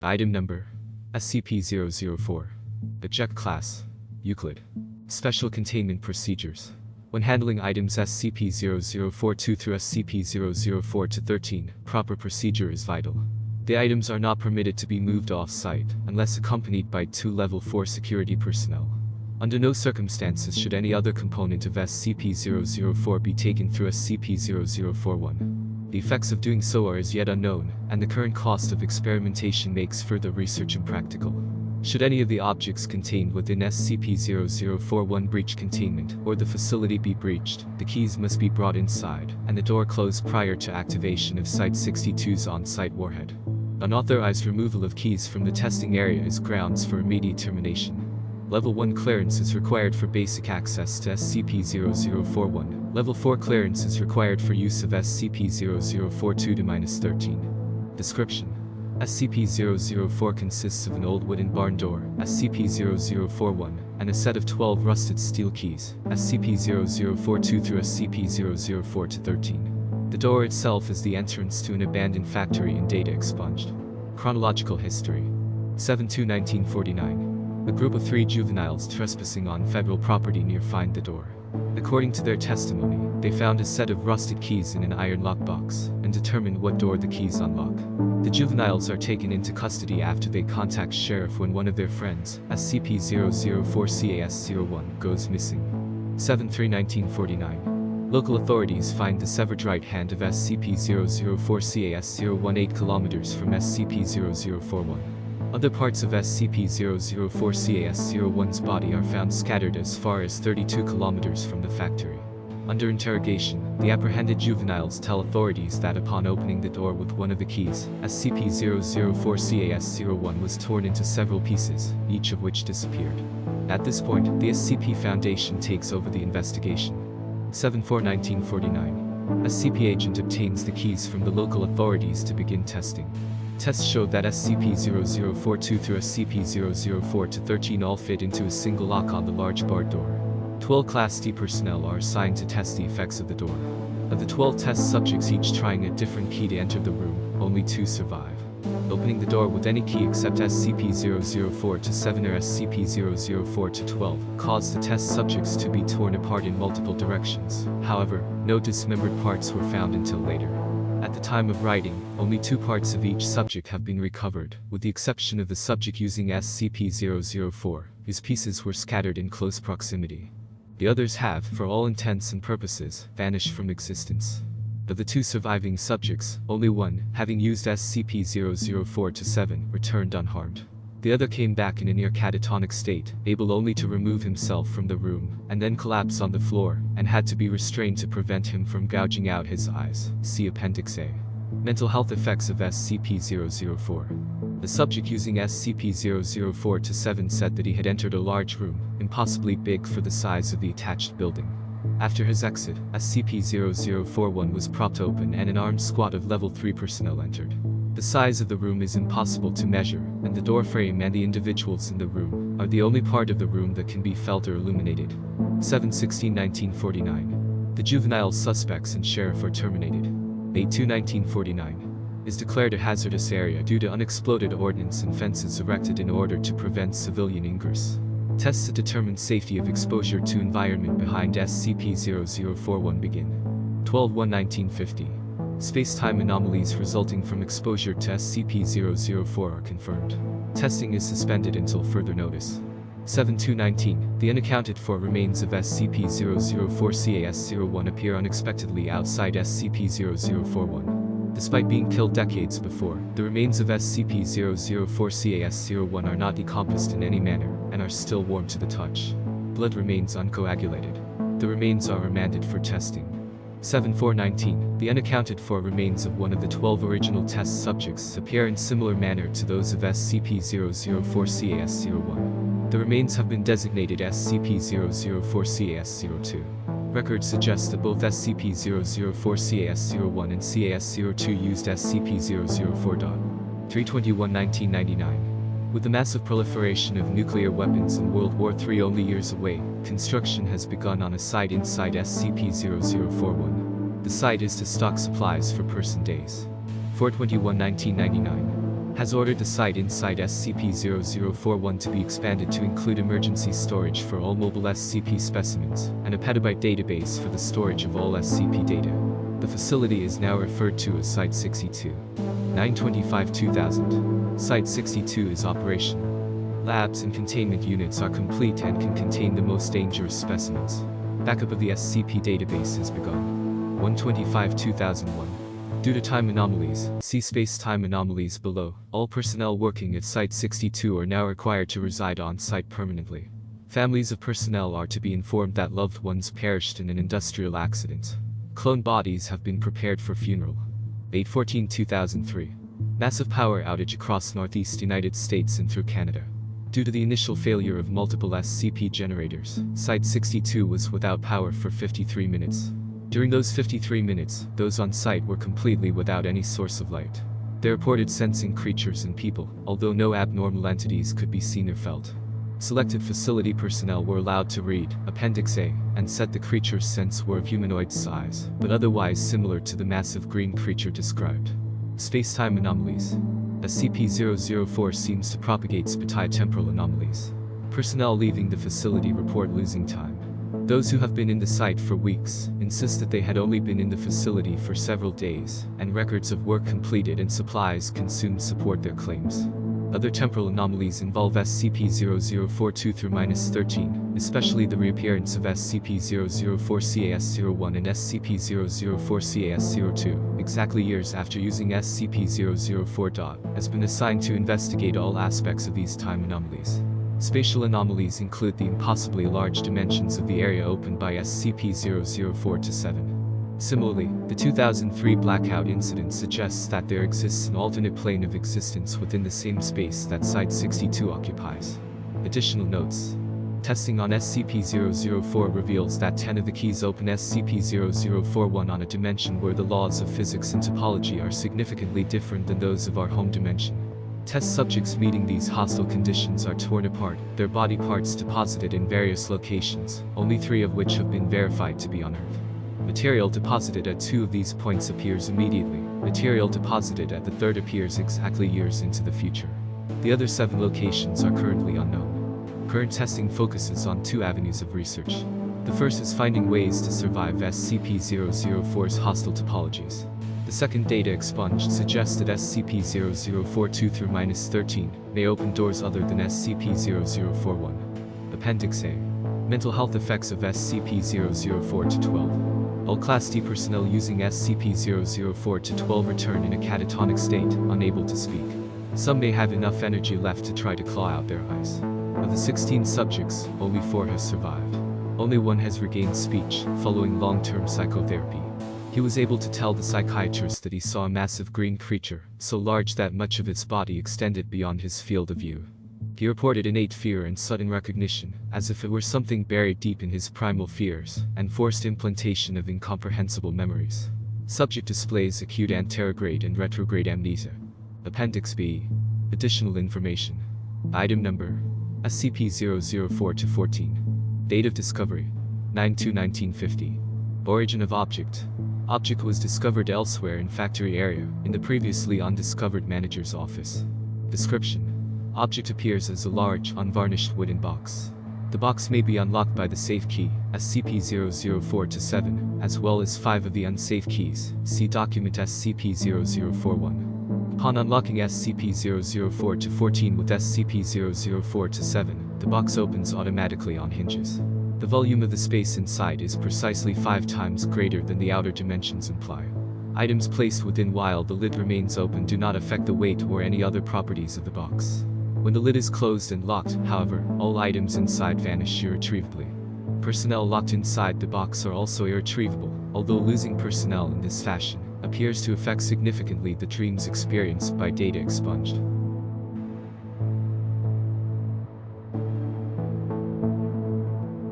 Item Number SCP-004. Object Class Euclid. Special Containment Procedures. When handling items SCP-0042 through SCP-004-13, proper procedure is vital. The items are not permitted to be moved off-site, unless accompanied by 2 Level 4 security personnel. Under no circumstances should any other component of SCP-004 be taken through SCP-0041. The effects of doing so are as yet unknown, and the current cost of experimentation makes further research impractical. Should any of the objects contained within SCP-0041 breach containment, or the facility be breached, the keys must be brought inside, and the door closed prior to activation of Site-62's on-site warhead. Unauthorized removal of keys from the testing area is grounds for immediate termination. Level 1 clearance is required for basic access to SCP-0041. Level 4 clearance is required for use of SCP-0042-13. Description: SCP-004 consists of an old wooden barn door, SCP-0041, and a set of 12 rusted steel keys, SCP-0042 through SCP-004-13. The door itself is the entrance to an abandoned factory and data expunged. Chronological history: 7/2/1949. A group of 3 juveniles trespassing on federal property near find the door. According to their testimony, they found a set of rusted keys in an iron lockbox, and determined what door the keys unlock. The juveniles are taken into custody after they contact sheriff when one of their friends, SCP-004-CAS-01, goes missing. 7/3/1949. Local authorities find the severed right hand of SCP-004-CAS-01 8 kilometers from SCP-0041. Other parts of SCP-004-CAS-01's body are found scattered as far as 32 kilometers from the factory. Under interrogation, the apprehended juveniles tell authorities that upon opening the door with one of the keys, SCP-004-CAS-01 was torn into several pieces, each of which disappeared. At this point, the SCP Foundation takes over the investigation. 7/4/1949. SCP agent obtains the keys from the local authorities to begin testing. Tests showed that SCP-0042 through SCP-004-13 all fit into a single lock on the large barred door. 12 Class D personnel are assigned to test the effects of the door. Of the 12 test subjects each trying a different key to enter the room, only 2 survive. Opening the door with any key except SCP-004-7 or SCP-004-12 caused the test subjects to be torn apart in multiple directions. However, no dismembered parts were found until later. At the time of writing, only 2 parts of each subject have been recovered, with the exception of the subject using SCP-004, whose pieces were scattered in close proximity. The others have, for all intents and purposes, vanished from existence. Of the 2 surviving subjects, only one, having used SCP-004-7, returned unharmed. The other came back in a near catatonic state, able only to remove himself from the room, and then collapse on the floor, and had to be restrained to prevent him from gouging out his eyes. See Appendix A. Mental health effects of SCP-004. The subject using SCP-004-7 said that he had entered a large room, impossibly big for the size of the attached building. After his exit, SCP-0041 was propped open and an armed squad of Level 3 personnel entered. The size of the room is impossible to measure, and the door frame and the individuals in the room are the only part of the room that can be felt or illuminated. 7/16/1949. The juvenile suspects and sheriff are terminated. 8/2/1949. Is declared a hazardous area due to unexploded ordnance and fences erected in order to prevent civilian ingress. Tests to determine safety of exposure to environment behind SCP-0041 begin. 12/1/1950. Space-time anomalies resulting from exposure to SCP-004 are confirmed. Testing is suspended until further notice. 7/2/19. The unaccounted-for remains of SCP-004-CAS-01 appear unexpectedly outside SCP-0041. Despite being killed decades before, the remains of SCP-004-CAS-01 are not decomposed in any manner, and are still warm to the touch. Blood remains uncoagulated. The remains are remanded for testing. 7/4/19. The unaccounted-for remains of one of the 12 original test subjects appear in similar manner to those of SCP-004-CAS-01. The remains have been designated SCP-004-CAS-02. Records suggest that both SCP-004-CAS-01 and CAS-02 used SCP-004. 3/21/1999. With the massive proliferation of nuclear weapons in World War III only years away, construction has begun on a site inside SCP-0041. The site is to stock supplies for person days. 4/21/1999. has ordered the site inside SCP-0041 to be expanded to include emergency storage for all mobile SCP specimens, and a petabyte database for the storage of all SCP data. The facility is now referred to as Site 62. 9/25/2000. Site 62 is operational. Labs and containment units are complete and can contain the most dangerous specimens. Backup of the SCP database has begun. 1/25/2001. Due to time anomalies, see space-time anomalies below, all personnel working at Site 62 are now required to reside on site permanently. Families of personnel are to be informed that loved ones perished in an industrial accident. Clone bodies have been prepared for funeral. 8/14/2003. Massive power outage across northeast United States and through Canada. Due to the initial failure of multiple SCP generators, Site 62 was without power for 53 minutes. During those 53 minutes, those on site were completely without any source of light. They reported sensing creatures and people, although no abnormal entities could be seen or felt. Selected facility personnel were allowed to read Appendix A, and said the creature's sense were of humanoid size, but otherwise similar to the massive green creature described. Space-time anomalies. SCP-004 seems to propagate spatiotemporal anomalies. Personnel leaving the facility report losing time. Those who have been in the site for weeks insist that they had only been in the facility for several days, and records of work completed and supplies consumed support their claims. Other temporal anomalies involve SCP-0042 through -13, especially the reappearance of SCP-004-CAS-01 and SCP-004-CAS-02, exactly years after using SCP-004. Has been assigned to investigate all aspects of these time anomalies. Spatial anomalies include the impossibly large dimensions of the area opened by SCP-004-7. Similarly, the 2003 blackout incident suggests that there exists an alternate plane of existence within the same space that Site 62 occupies. Additional notes. Testing on SCP-004 reveals that 10 of the keys open SCP-0041 on a dimension where the laws of physics and topology are significantly different than those of our home dimension. Test subjects meeting these hostile conditions are torn apart, their body parts deposited in various locations, only 3 of which have been verified to be on Earth. Material deposited at 2 of these points appears immediately. Material deposited at the 3rd appears exactly years into the future. The other 7 locations are currently unknown. Current testing focuses on 2 avenues of research. The first is finding ways to survive SCP-004's hostile topologies. The second data expunged suggests that SCP-0042 through -13 may open doors other than SCP-0041. Appendix A. Mental health effects of SCP-004-12. All Class D personnel using SCP-004-12 return in a catatonic state, unable to speak. Some may have enough energy left to try to claw out their eyes. Of the 16 subjects, only 4 have survived. Only 1 has regained speech, following long-term psychotherapy. He was able to tell the psychiatrist that he saw a massive green creature, so large that much of its body extended beyond his field of view. He reported innate fear and sudden recognition, as if it were something buried deep in his primal fears, and forced implantation of incomprehensible memories. Subject displays acute anterograde and retrograde amnesia. Appendix B. Additional information. Item number: SCP-004-14. Date of discovery: 9/2/1950. Origin of object: object was discovered elsewhere in factory area, in the previously undiscovered manager's office. Description: object appears as a large, unvarnished wooden box. The box may be unlocked by the safe key, SCP-004-7, as well as 5 of the unsafe keys, see document SCP-0041. Upon unlocking SCP-004-14 with SCP-004-7, the box opens automatically on hinges. The volume of the space inside is precisely 5 times greater than the outer dimensions imply. Items placed within while the lid remains open do not affect the weight or any other properties of the box. When the lid is closed and locked, however, all items inside vanish irretrievably. Personnel locked inside the box are also irretrievable, although losing personnel in this fashion appears to affect significantly the dreams experienced by data expunged.